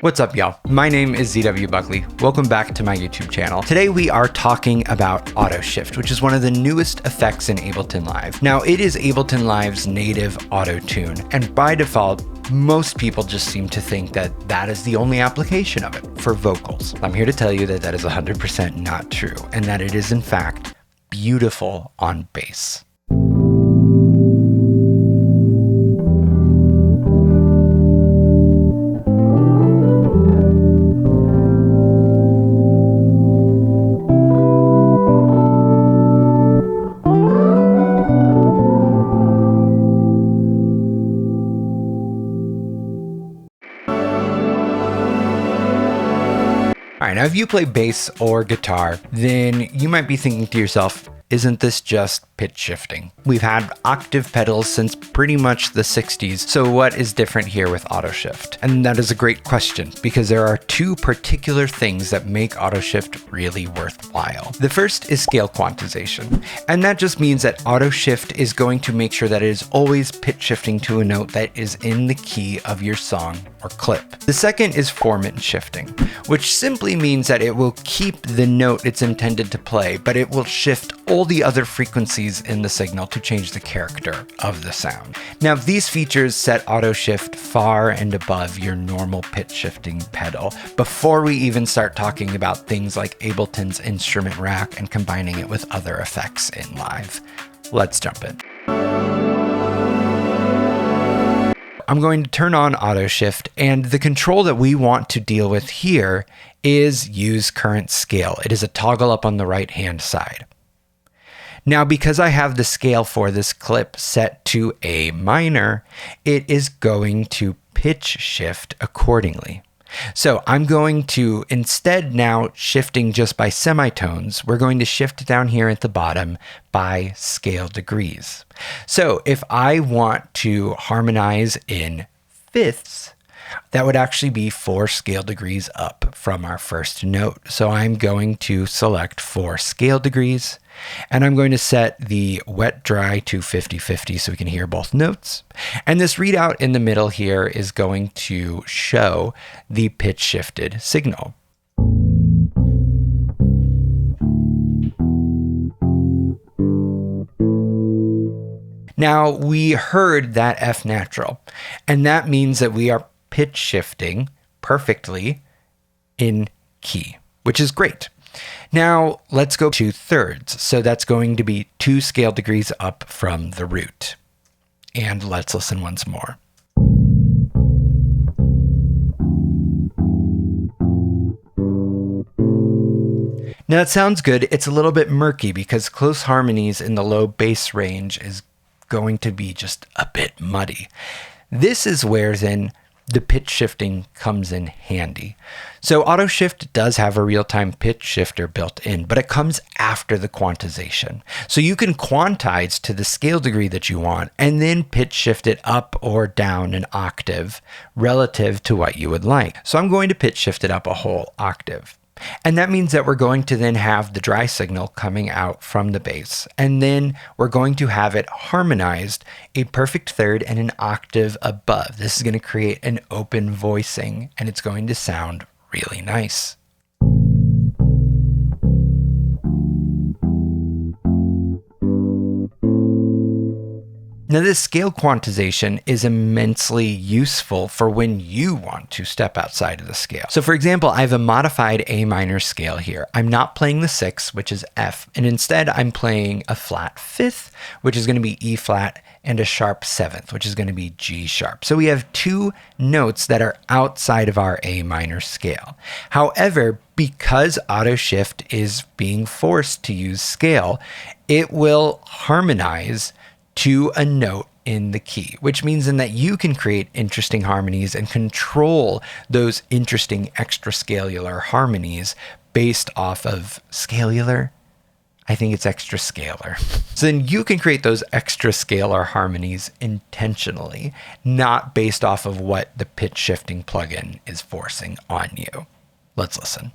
What's up, y'all? My name is ZW Buckley. Welcome back to my YouTube channel. Today we are talking about auto shift, which is one of the newest effects in Ableton Live. Now, it is Ableton Live's native auto tune, and by default, most people just seem to think that that is the only application of it for vocals. I'm here to tell you that that is 100% not true, and that it is in fact beautiful on bass. All right, now if you play bass or guitar, then you might be thinking to yourself, isn't this just pitch shifting? We've had octave pedals since pretty much the 60s, so what is different here with auto shift? And that is a great question, because there are two particular things that make auto shift really worthwhile. The first is scale quantization, and that just means that auto shift is going to make sure that it is always pitch shifting to a note that is in the key of your song or clip. The second is formant shifting, which simply means that it will keep the note it's intended to play, but it will shift all the other frequencies in the signal to change the character of the sound. Now, these features set auto shift far and above your normal pitch shifting pedal before we even start talking about things like Ableton's instrument rack and combining it with other effects in live. Let's jump in. I'm going to turn on auto shift, and the control that we want to deal with here is use current scale. It is a toggle up on the right hand side. Now, because I have the scale for this clip set to A minor, it is going to pitch shift accordingly. So I'm going to, instead now shifting just by semitones, we're going to shift down here at the bottom by scale degrees. So if I want to harmonize in fifths, that would actually be 4 scale degrees up from our first note. So I'm going to select 4 scale degrees, and I'm going to set the wet dry to 50-50 so we can hear both notes. And this readout in the middle here is going to show the pitch shifted signal. Now, we heard that F natural, and that means that we are pitch shifting perfectly in key, which is great. Now let's go to thirds. So that's going to be 2 scale degrees up from the root. And let's listen once more. Now that sounds good. It's a little bit murky because close harmonies in the low bass range is going to be just a bit muddy. This is where then the pitch shifting comes in handy. So auto shift does have a real-time pitch shifter built in, but it comes after the quantization. So you can quantize to the scale degree that you want and then pitch shift it up or down an octave relative to what you would like. So I'm going to pitch shift it up a whole octave. And that means that we're going to then have the dry signal coming out from the bass, and then we're going to have it harmonized a perfect third and an octave above. This is going to create an open voicing, and it's going to sound really nice. Now, this scale quantization is immensely useful for when you want to step outside of the scale. So for example, I have a modified A minor scale here. I'm not playing the 6, which is F, and instead I'm playing a flat 5th, which is going to be E flat, and a sharp 7th, which is going to be G sharp. So we have 2 notes that are outside of our A minor scale. However, because auto shift is being forced to use scale, it will harmonize to a note in the key, which means then that you can create interesting harmonies and control those interesting extrascalar harmonies based off of scalar. I think it's extra scalar. So then you can create those extra scalar harmonies intentionally, not based off of what the pitch shifting plugin is forcing on you. Let's listen.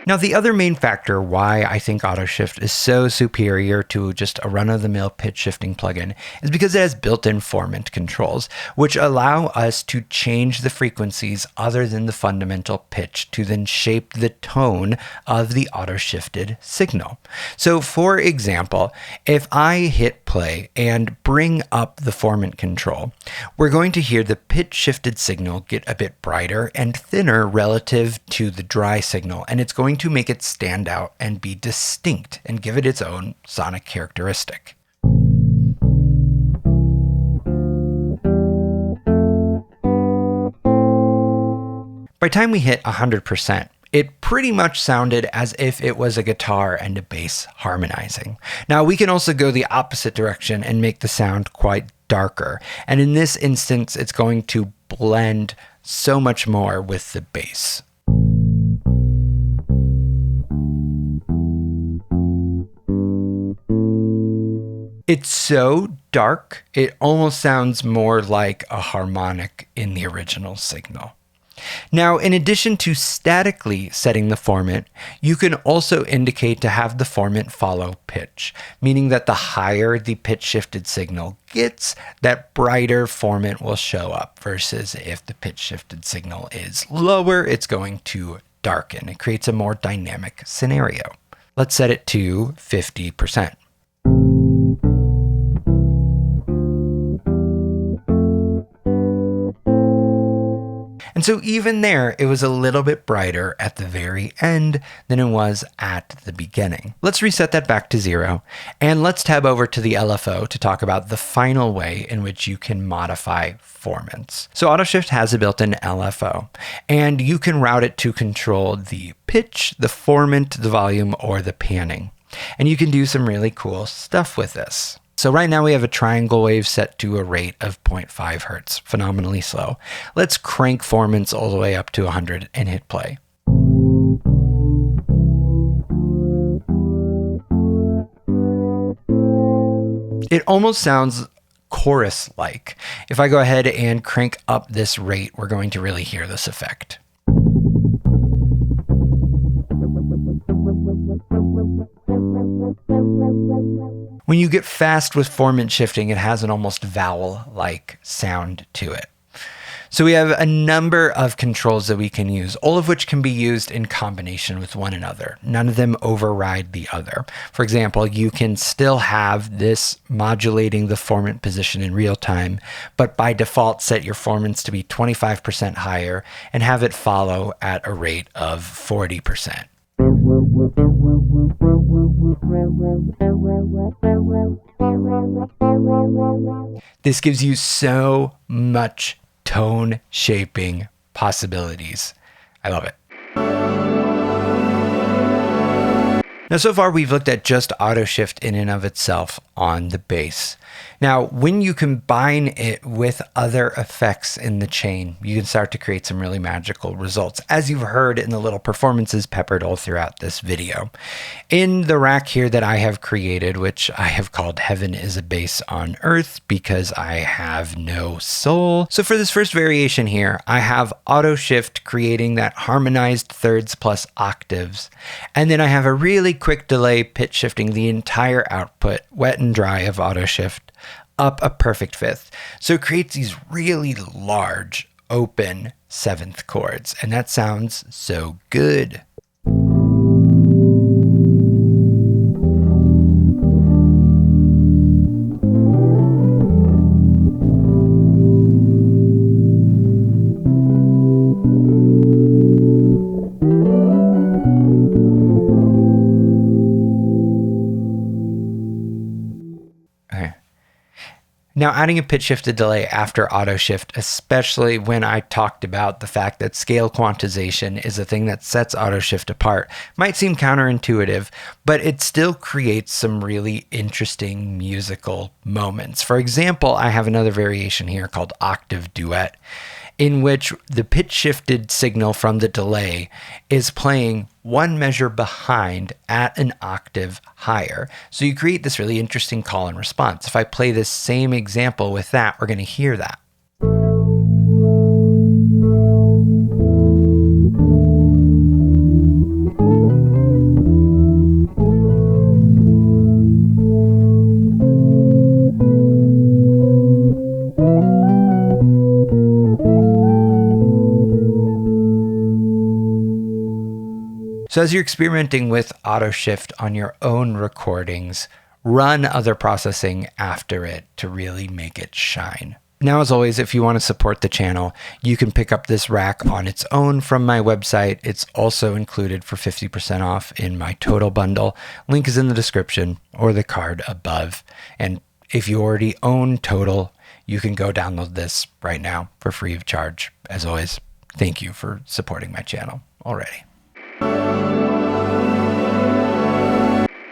Now, the other main factor why I think AutoShift is so superior to just a run-of-the-mill pitch shifting plugin is because it has built-in formant controls, which allow us to change the frequencies other than the fundamental pitch to then shape the tone of the auto-shifted signal. So, for example, if I hit play and bring up the formant control, we're going to hear the pitch-shifted signal get a bit brighter and thinner relative to the dry signal, and it's going to make it stand out and be distinct and give it its own sonic characteristic. By the time we hit 100%, it pretty much sounded as if it was a guitar and a bass harmonizing. Now, we can also go the opposite direction and make the sound quite darker. And in this instance, it's going to blend so much more with the bass. It's so dark, it almost sounds more like a harmonic in the original signal. Now, in addition to statically setting the formant, you can also indicate to have the formant follow pitch, meaning that the higher the pitch shifted signal gets, that brighter formant will show up, versus if the pitch shifted signal is lower, it's going to darken. It creates a more dynamic scenario. Let's set it to 50%. And so even there, it was a little bit brighter at the very end than it was at the beginning. Let's reset that back to 0, and let's tab over to the LFO to talk about the final way in which you can modify formants. So AutoShift has a built-in LFO, and you can route it to control the pitch, the formant, the volume, or the panning. And you can do some really cool stuff with this. So right now we have a triangle wave set to a rate of 0.5 hertz, phenomenally slow. Let's crank formants all the way up to 100 and hit play. It almost sounds chorus-like. If I go ahead and crank up this rate, we're going to really hear this effect. When you get fast with formant shifting, it has an almost vowel-like sound to it. So we have a number of controls that we can use, all of which can be used in combination with one another. None of them override the other. For example, you can still have this modulating the formant position in real time, but by default set your formants to be 25% higher and have it follow at a rate of 40%. This gives you so much tone shaping possibilities. I love it. Now, so far we've looked at just AutoShift in and of itself on the bass. Now, when you combine it with other effects in the chain, you can start to create some really magical results, as you've heard in the little performances peppered all throughout this video. In the rack here that I have created, which I have called Heaven is a Bass on Earth because I have no soul. So for this first variation here, I have AutoShift creating that harmonized thirds plus octaves. And then I have a really quick delay pitch shifting the entire output, wet and dry of AutoShift, up a perfect fifth. So it creates these really large, open seventh chords, and that sounds so good. Now, adding a pitch shifted delay after AutoShift, especially when I talked about the fact that scale quantization is a thing that sets AutoShift apart, might seem counterintuitive, but it still creates some really interesting musical moments. For example, I have another variation here called Octave Duet, in which the pitch shifted signal from the delay is playing one measure behind at an octave higher. So you create this really interesting call and response. If I play this same example with that, we're going to hear that. So as you're experimenting with auto shift on your own recordings, run other processing after it to really make it shine. Now, as always, if you want to support the channel, you can pick up this rack on its own from my website. It's also included for 50% off in my total bundle. Link is in the description or the card above. And if you already own Total, you can go download this right now for free of charge. As always, thank you for supporting my channel already.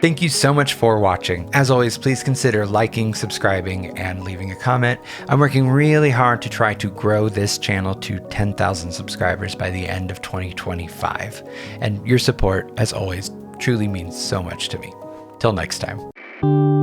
Thank you so much for watching. As always, please consider liking, subscribing, and leaving a comment. I'm working really hard to try to grow this channel to 10,000 subscribers by the end of 2025. And your support, as always, truly means so much to me. Till next time.